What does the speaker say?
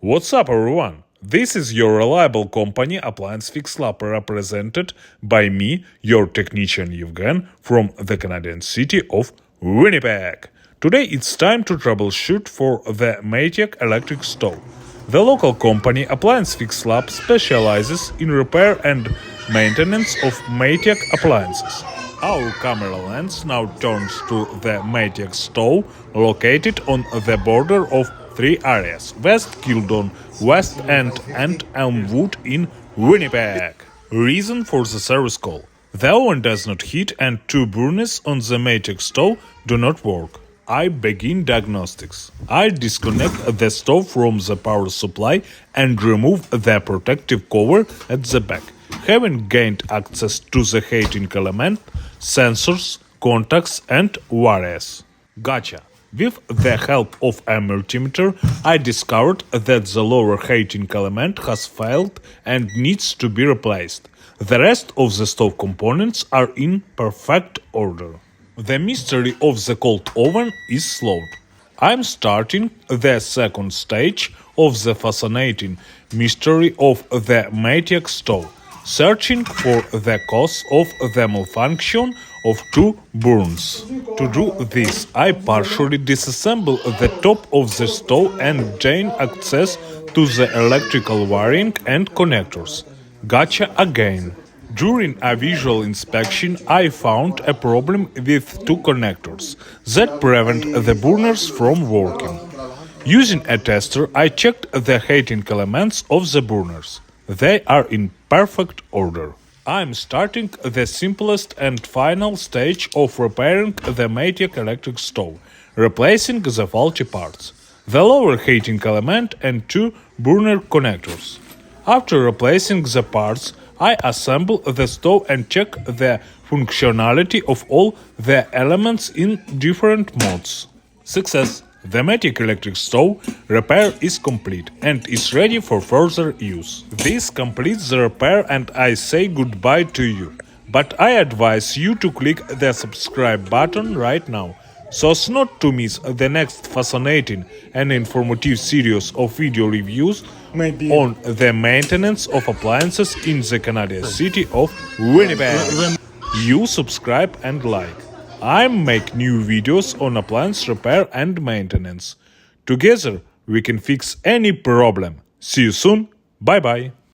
What's up, everyone? This is your reliable company Appliance Fix Lab, represented by me, your technician Evgen, from the Canadian city of Winnipeg. Today it's time to troubleshoot for the Maytag electric stove. The local company Appliance Fix Lab specializes in repair and maintenance of Maytag appliances. Our camera lens now turns to the Maytag stove located on the border of three areas: West Kildonan, West End and Elmwood in Winnipeg. Reason for the service call: the oven does not heat and two burners on the Maytag stove do not work. I begin diagnostics. I disconnect the stove from the power supply and remove the protective cover at the back. Having gained access to the heating element, sensors, contacts and wires. Gotcha! With the help of a multimeter, I discovered that the lower heating element has failed and needs to be replaced. The rest of the stove components are in perfect order. The mystery of the cold oven is solved. I'm starting the second stage of the fascinating mystery of the Maytag stove, searching for the cause of the malfunction of two burners. To do this, I partially disassemble the top of the stove and gain access to the electrical wiring and connectors. Gotcha again. During a visual inspection, I found a problem with two connectors that prevent the burners from working. Using a tester, I checked the heating elements of the burners. They are in perfect order. I'm starting the simplest and final stage of repairing the Maytag electric stove, replacing the faulty parts: the lower heating element and two burner connectors. After replacing the parts, I assemble the stove and check the functionality of all the elements in different modes. Success! The Maytag electric stove repair is complete and is ready for further use. This completes the repair and I say goodbye to you. But I advise you to click the subscribe button right now, so as not to miss the next fascinating and informative series of video reviews on the maintenance of appliances in the Canadian city of Winnipeg. You subscribe and like. I make new videos on appliance repair and maintenance. Together, we can fix any problem. See you soon. Bye-bye.